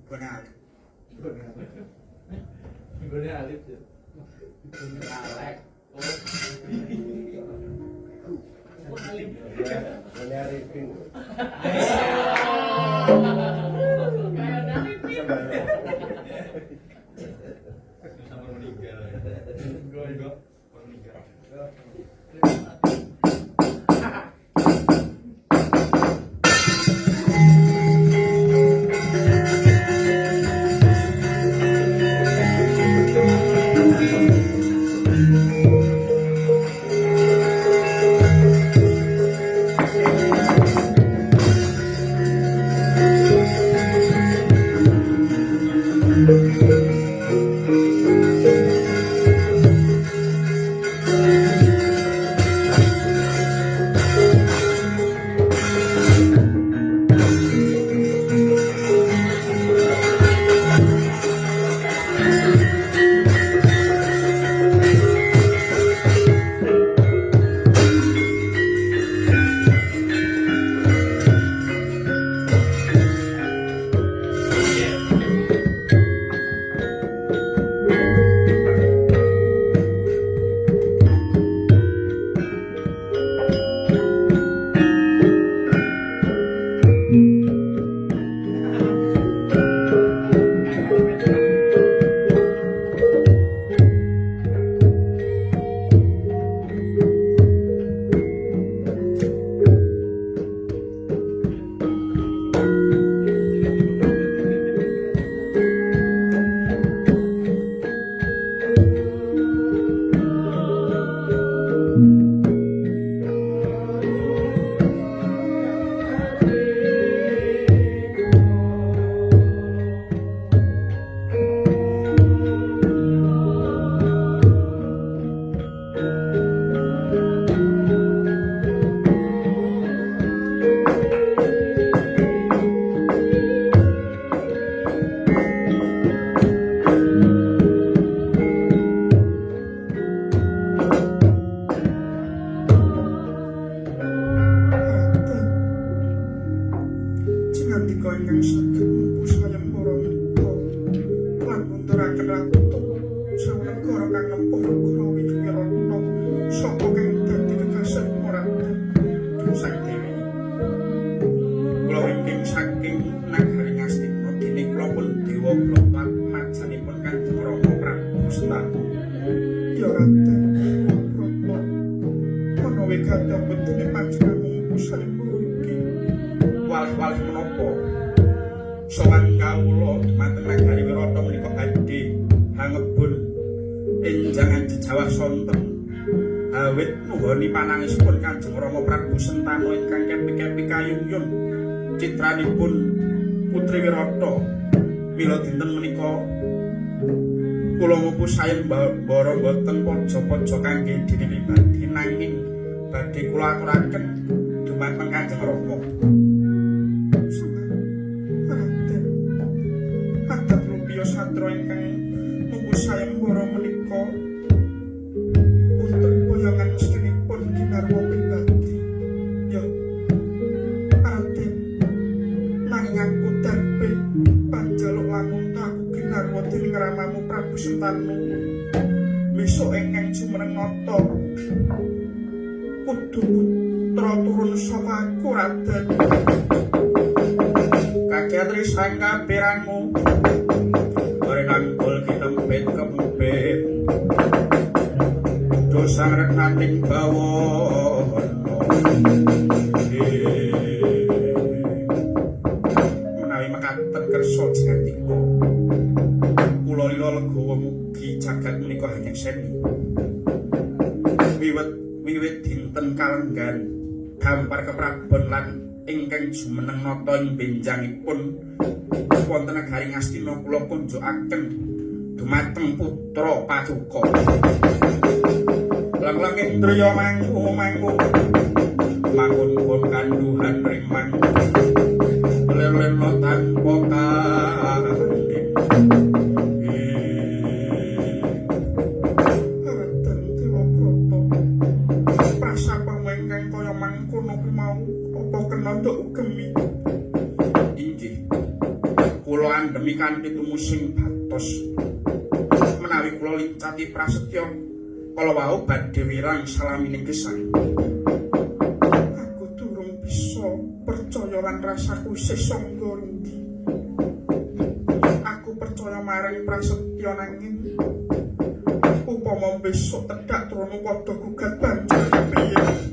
Benar. Gone alif ya. Alek. Oh. Alif. Gone Arifin. Kayak Arifin. Sama meninggal. Enggak. Meninggal. Ngandika ingkang saged pusayem para menika lan nunturaken ratu sawenegara kang nempuh Kurawi Wiratna sapa kang dadi kekasih Raden Sang Dewi. Kula ingkang saking nagari Ngastina dene kula pun dewa kula majanipun Kanjeng Rama Prabu Sentaku. Ya Raden Prabu menawi kadang bedene panjenengan pusayem walih-walih menapa sowan kawula dumateng nagari Wirata menika badhe hangebun enjangan jejawah sonten awit nuhoni panangisipun Kanjeng Rama Prabu Sentanu ingkang kepi-kepi kayuyun citranipun Putri Wirata mila dinten menika kula ngupusayem mbara boten pojo-pojo kangge diri pribadi nanging badhe kula aturaken dumateng Kanjeng Rama. Satria ingkang ngupusayem para menika wonten boyongan mestinipun ginarwa pribadi. Ya Raden nanging aku terpe panjaluk lamun aku ginarwa dening ramamu Prabu Sentanu besok ingkang jumeneng nata kudu putra turun saka aku Raden. Kakiatri sangka pirangmu nangkul kitempit kempit dosa reknaning bawono menawi mekaten kersa jatiko kula lila legawa mugi jagat menika hanyang seni wiwit dinten kalenggan gampar keprabon lan ingkang jumeneng nata ing benjangipun wonten negari Ngastina kula kunjukaken dumateng putra Paduka. Lang-lang indriya mangku mangun kanduhan rimang leleno tanpa kandhing. Raden Dewabrata prasapa ingkang kaya mangkono kuwi mau apa kena nduk gemi. Inggih kula andhemi demi kanthi tumusing batos menawi kula lincati prasetya kala wau badhe wirang salamining gesang aku durung bisa percaya lan rasaku isih sangga rundi aku percaya marang prasetya nanging upama besok tedak trono padha gugat banjur piye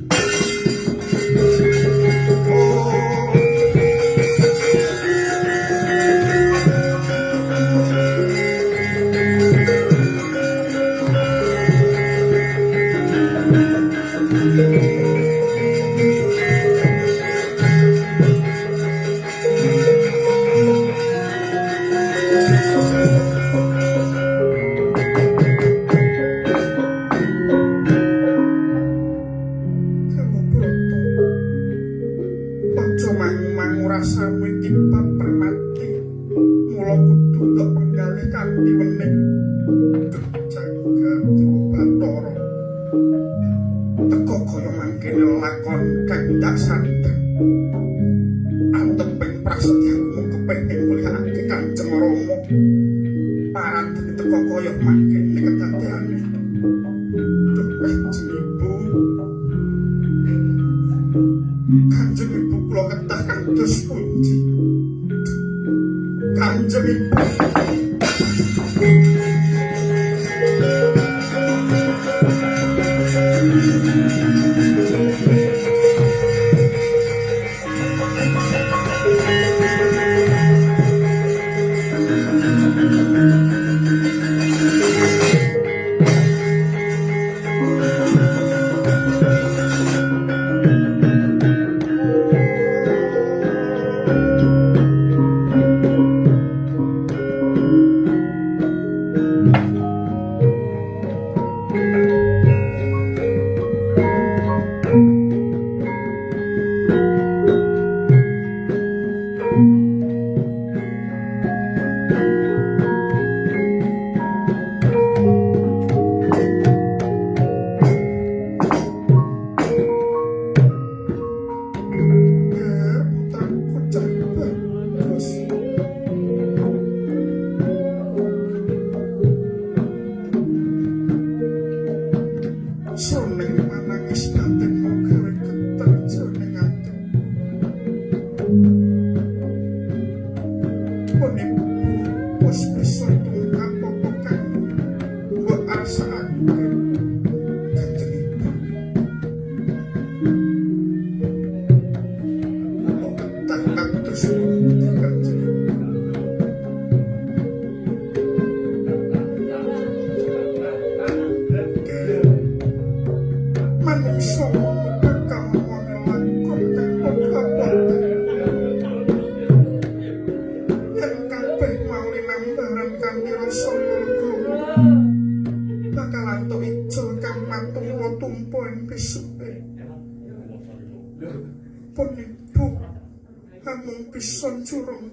Pison curung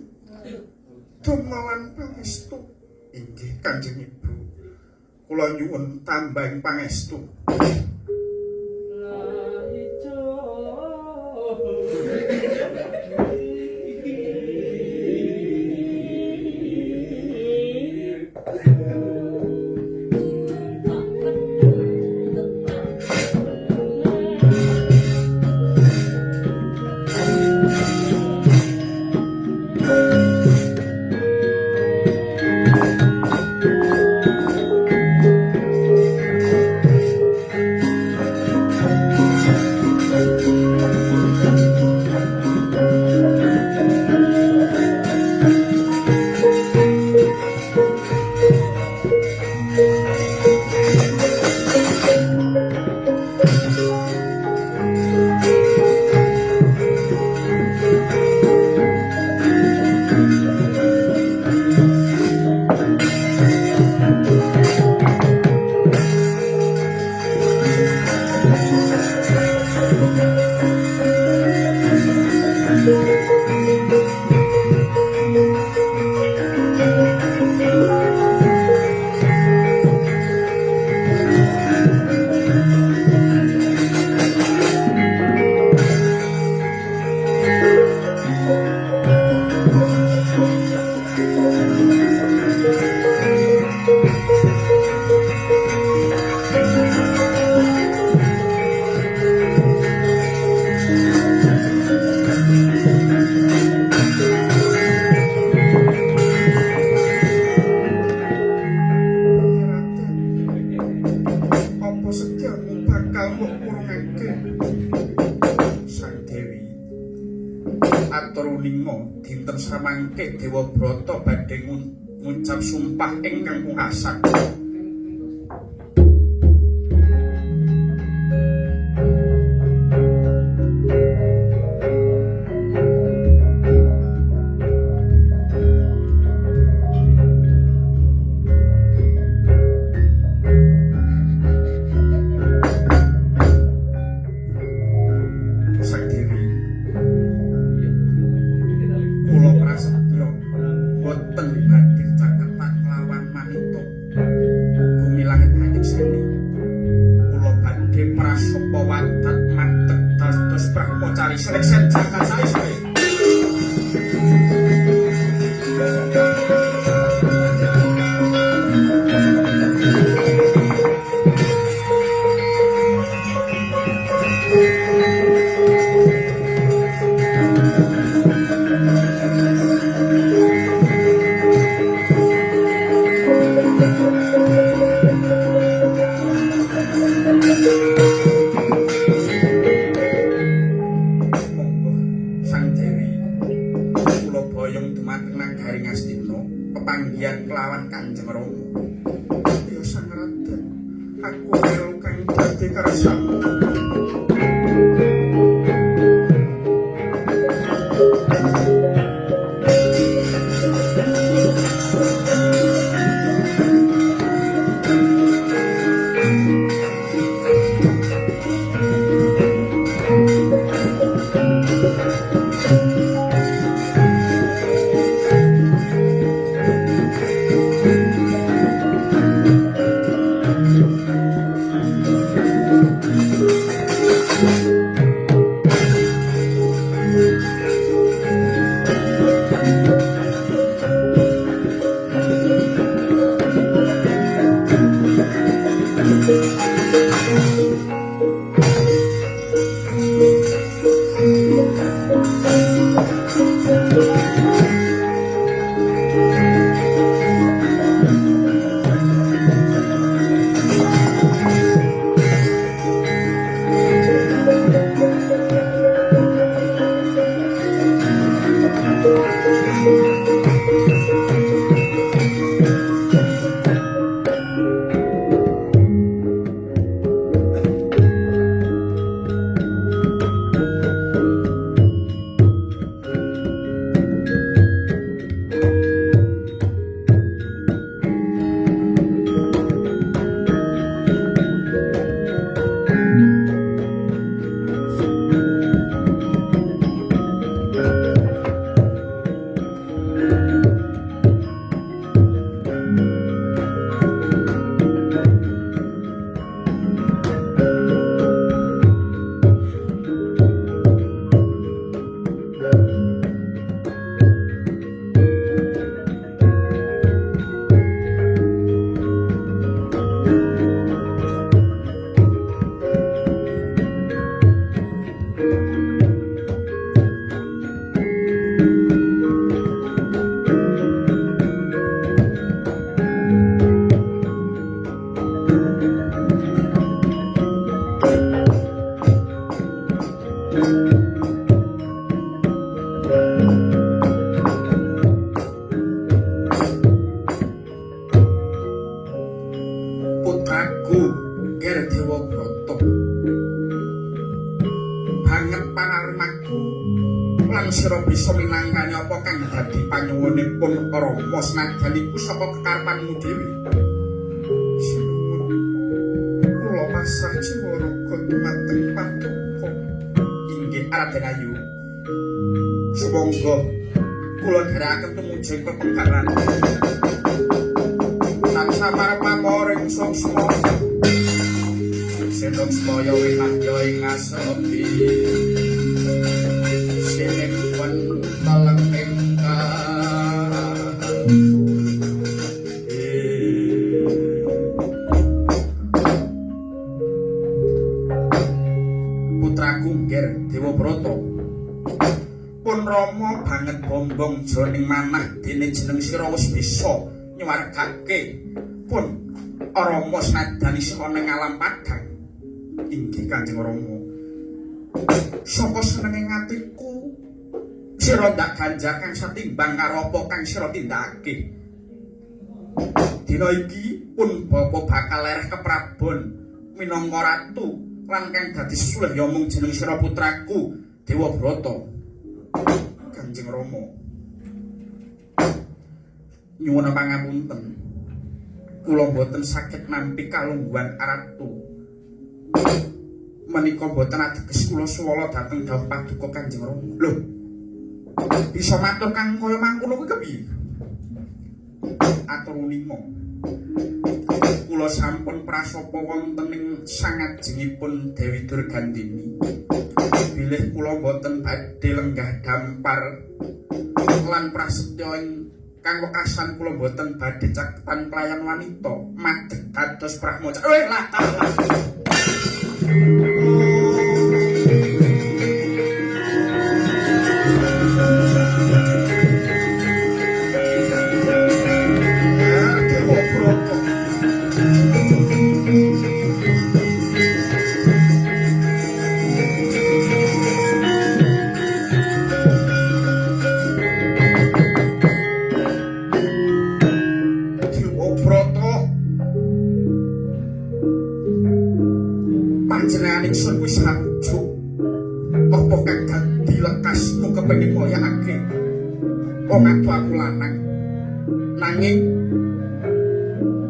dumawan pangestu inggih Kanjeng Ibu kula nyuwun tambahing pangestu Aturuninga dinten samangke Dewa Brata badhe ngucap sumpah ingkang pungkasan. Seleksian jagat saya sore. Pepanggihan kelawan Kanjeng Rama. Ya Sang Raden, aku melu kang dadi kersamu. Rama senajan iku saka kekarepanmu dhewe. Sinuwun kula pasrah jiwa raga dumateng Paduka. Inggih Raden Ayu. Sumangga kula dherekaken tumujing pepengkaran. Tansah marep-maring suksma. Sendok semaya wenah ya ing ngasopi. Sining pentaleng Dewa Brata pun Rama banget bombong jroning manah dene jeneng sira wis bisa nyuwargake pun Rama senadyan isih ana ing alam padhang. Inggih Kanjeng Rama, saka senenge atiku sira ndak ganjar kang satimbang karo apa kang sira tindakake. Dina iki pun bapa bakal lereh keprabon minangka ratu lan kang dadi sesulih ya mung jeneng sira putraku Dewabrata. Kanjeng Rama. Nyuwun pangapunten. Kula mboten saged nampi kalungguhan ratu. Menika mboten ateges kula suwala dhateng dawuh paduka Kanjeng Rama. Lho. Bisa matur kang kaya mangkono kuwi kepiye? Atur nima. Kula sampun prasapa wonten ing sangajengipun Dewi Durgandini. Bilih kula boten badhe lenggah dampar lan prasetya kang wekasan kula boten badhe cakepan pelayan wanita madheg dados brahmaca. Lah. Panjenengan ingsun wis hancur. Apa kang dadi lekasmu kepengin ngoyakake? Wong aku lanang. Nanging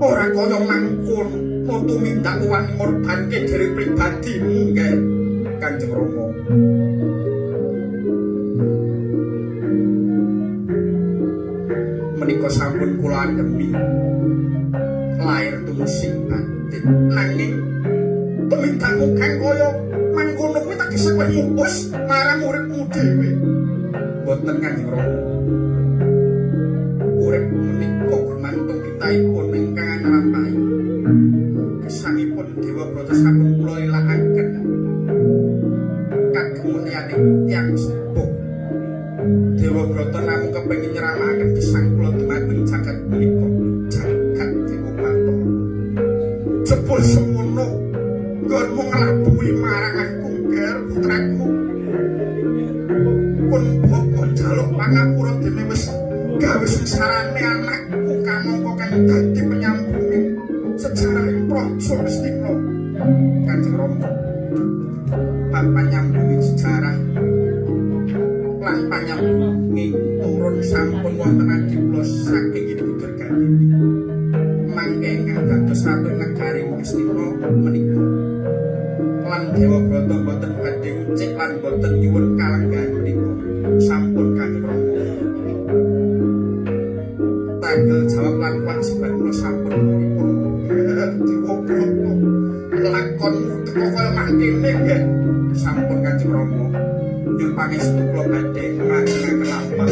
ora kaya mangkon tumindak wani ngorbanke diri pribadimu nggih Kanjeng Rama. Menika sampun kula andhemi lair tumusing batin nanging tumindaku kang kaya mangkono kuwi tak isih kowe ngumpus marang uripmu dhewe. Boten Kanjeng Rama. Urip menika gumantung kitahipun ingkang anarampahi. Gesangipun Dewabrata sampun kula ilakaken. Kagem mulyaning tiyang sepuh. Dewabrata namung kepengin nyramakaken gesang kula dumateng jagat menika. Jagat Dewabrata. Jebul semono nggonmu nglabuhi marang aku ger putraku. Pun bapa njaluk pangapura dene wis gawe sengsarane anakku kamangka kang dadi penyambunge sejarah ing praja Astina. Kanjeng Rama. Bapak nyambungi sejarah lan panyambungi turun sampun wonten adi kula saking Ibu Durgandini. Mangke ingkang dados ratu negari Astina menika lan Dewabrata boten badhe ucik lan boten nyuwun kalenggahan menika sampun Kanjeng Rama. Tanggal jawab lan kewajiban kula sampun dipun Dewabrata lakon teko kaya mangkene nggih sampun Kanjeng Rama. Nyuwun pangestu kula badhe nglajengaken lampah.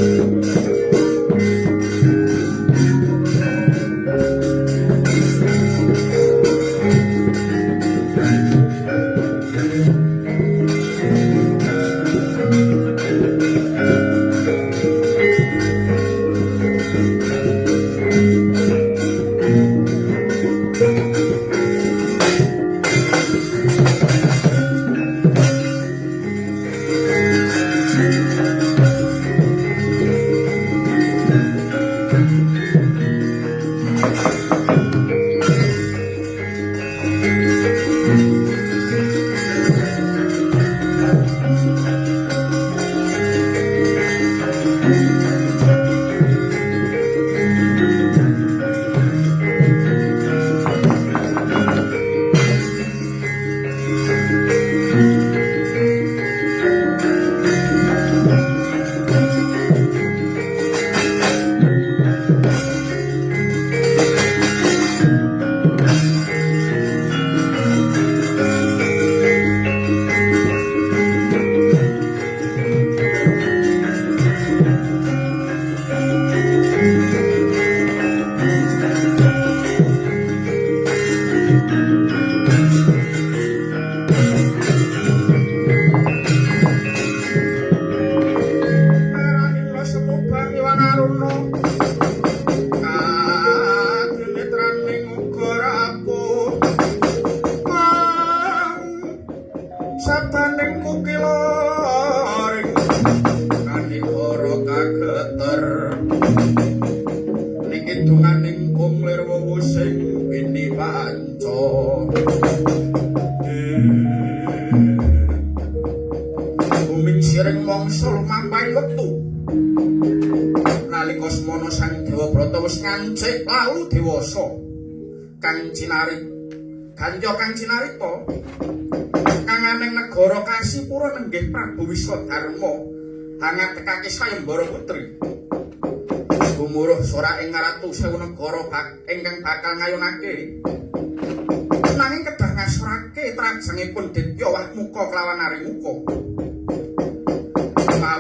paring wektu nalika semana Sang Dewabrata wis ngancik lalu dewasa kang Kang Cinarita kang aneng negara Kasipura nenggih Prabu Wiswadarma hangatekake sayembara putri gumuruh sora ing ratu sewu negara ingkang bakal ngayunake nanging kedah ngasorake trajengipun Ditya Wahmuka kelawan Arimuka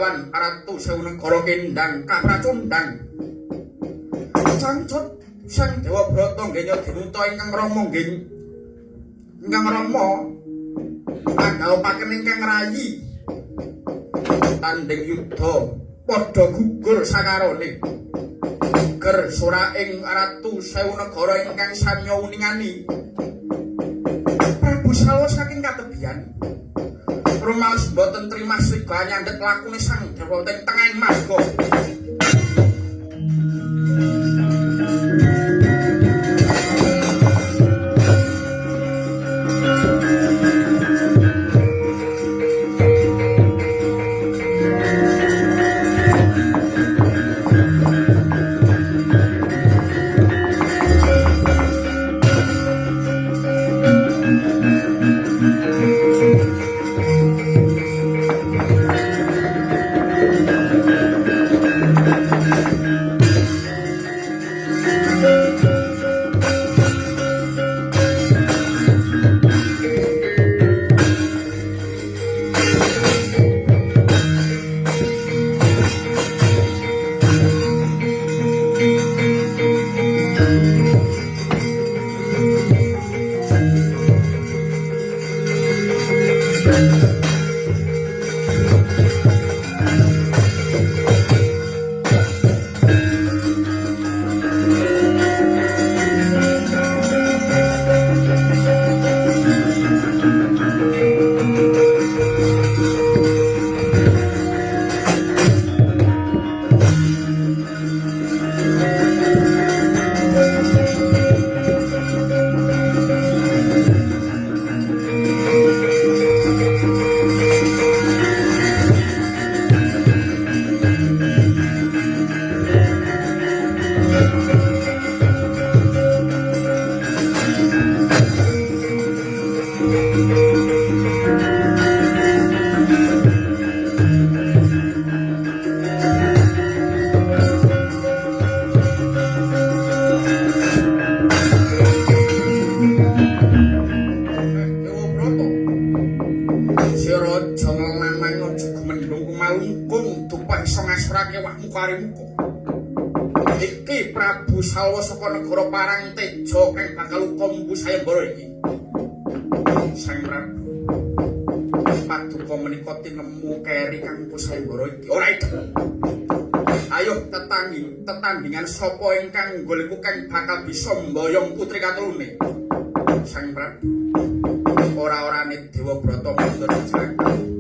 lawan ratu sewu negara Kendhang kapracundhang Cangcut Sang Dewabrata nggenya dinuta ingkang Rama ingkang Rama anggawaken ingkang rayi tanding yudha padha gugur sakarone ger sora ing ratu sewu negara ingkang sanya uningani Prabu Salwa saking katebian rumaos boten trima sriga nyandhet lakune Sang Dewabrata ing tengahing marga Iki Prabu Salwa saka negara Parangteja kang bakal kombu sayembara iki. Sang Prabu paduka menika tinemu keri kang sayembara iki. Ora idem. Ayo tetandingan sapa ingkang golekku kang bakal bisa mboyong putri katulune. Sang Prabu ora-orane Dewabrata mundur jangka.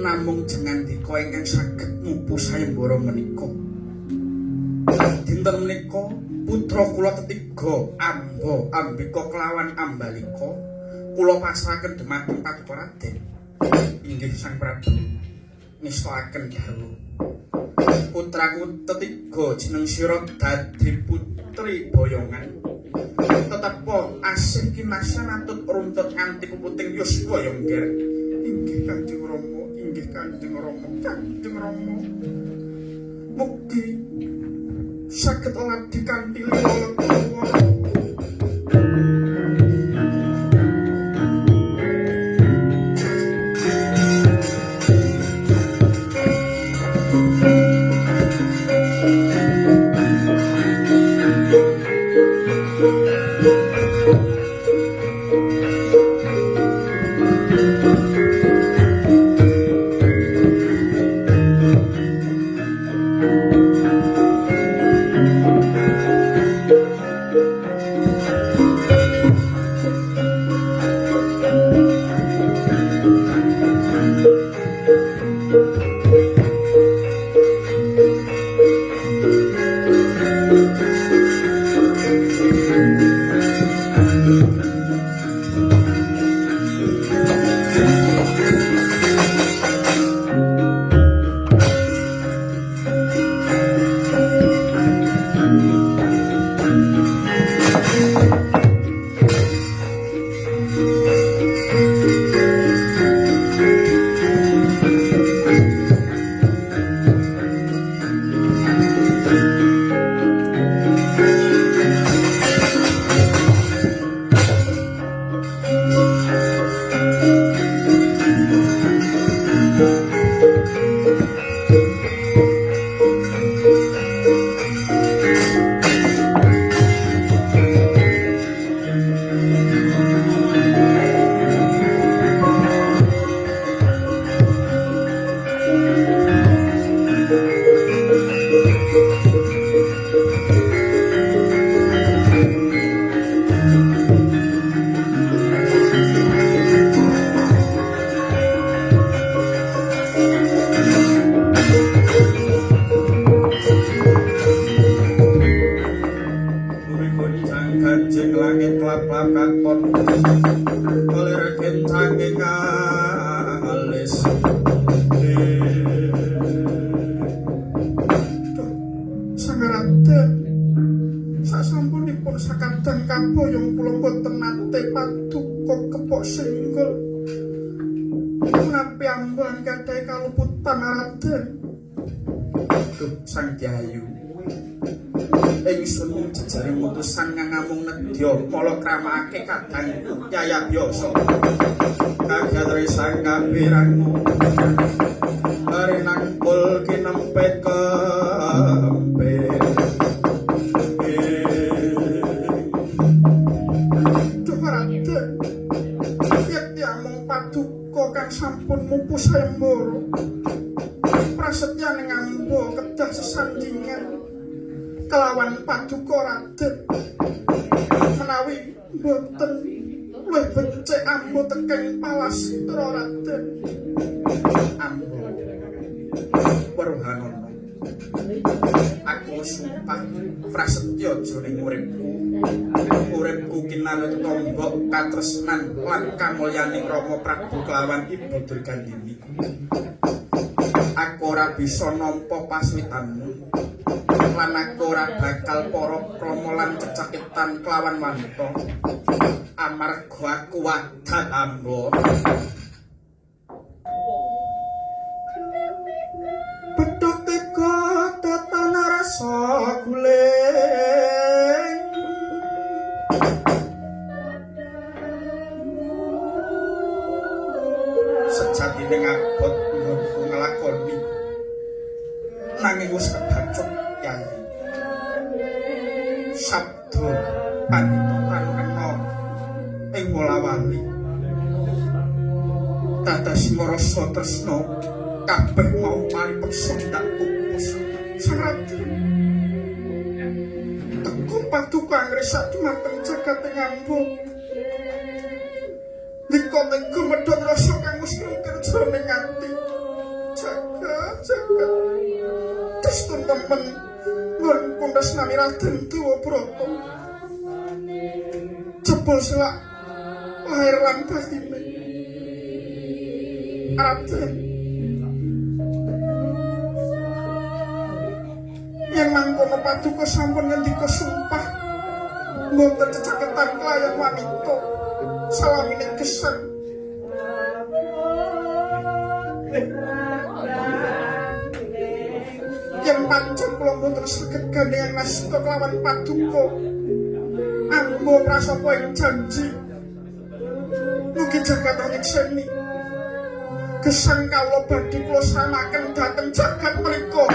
Namung jengandika ingkang saged ngupu sayembara menika. Dinten menika putra kula ketiga Amba Ambika kelawan Ambalika kula pasrahaken dhumateng Paduka Raden. Inggih Sang Prabu nistakaken dawuh. Putraku ketiga jeneng sira dadi putri boyongan. Tetapo asih kinasah ratut runtut nganti kuputing yuswa yongger. Inggih Kanjeng Rama, inggih Kanjeng Rama, Kanjeng Rama. Mugi saged ladi kanthi lila. kaboyong kula boten nate paduka kepok singgul. Menawi ambuhan gadhahi kaluputan Raden. Duh Sang Jayu. Ingsun jejaring mutusan ngamung nedya mala kramakake kadang yaya biasa. Kagatri sang kabirangmu. Ari nangkul kinempet kempet. Duh Raden. Yen amung paduka kang sampun mumpu sayembara. Prasetyaning ambo kedah sesandingan kelawan paduka Raden. Menawi boten luwih becik ambo teking palastra Raden. Ambo Waruhanono. Aku sumpah prasetya jroning uripku. Uripku kinanut tombok katresnan lan kamulyaning Rama Prabu kelawan Ibu Durgandini. Aku ora bisa nampa paswitanmu. Lan aku ora bakal para krama lan cecakitan kelawan wanita. Amarga aku wadah ambo. Bedhog teka tetan rasa guling. Sejatine ngabot nglakoni nanging wis kebacut Kyai. Sabda panitutan kena ing wolawali. Dados ngrasa tresna kabeh mau paripeksa ndak pupus. Sang Raden. Teguh paduka ngrisak dumateng jagat ing ambo. Dikontengku medhot rasa kang wis ngungkir jroning ati. Jagat. Testun temen ngon kundasnani Raden Dewabrata. Jebul selak lahir lan batine. Raden. Yen mangkono paduka sampun ngendika sumpah mboten cecaketan kelayan wanita salamine gesang. Yen pancen kula mboten saged gandhengan nasta kelawan paduka ambo prasapa ing janji mugi jagat nyekseni gesang kawula badhe kula sramaken dhateng jagat menika.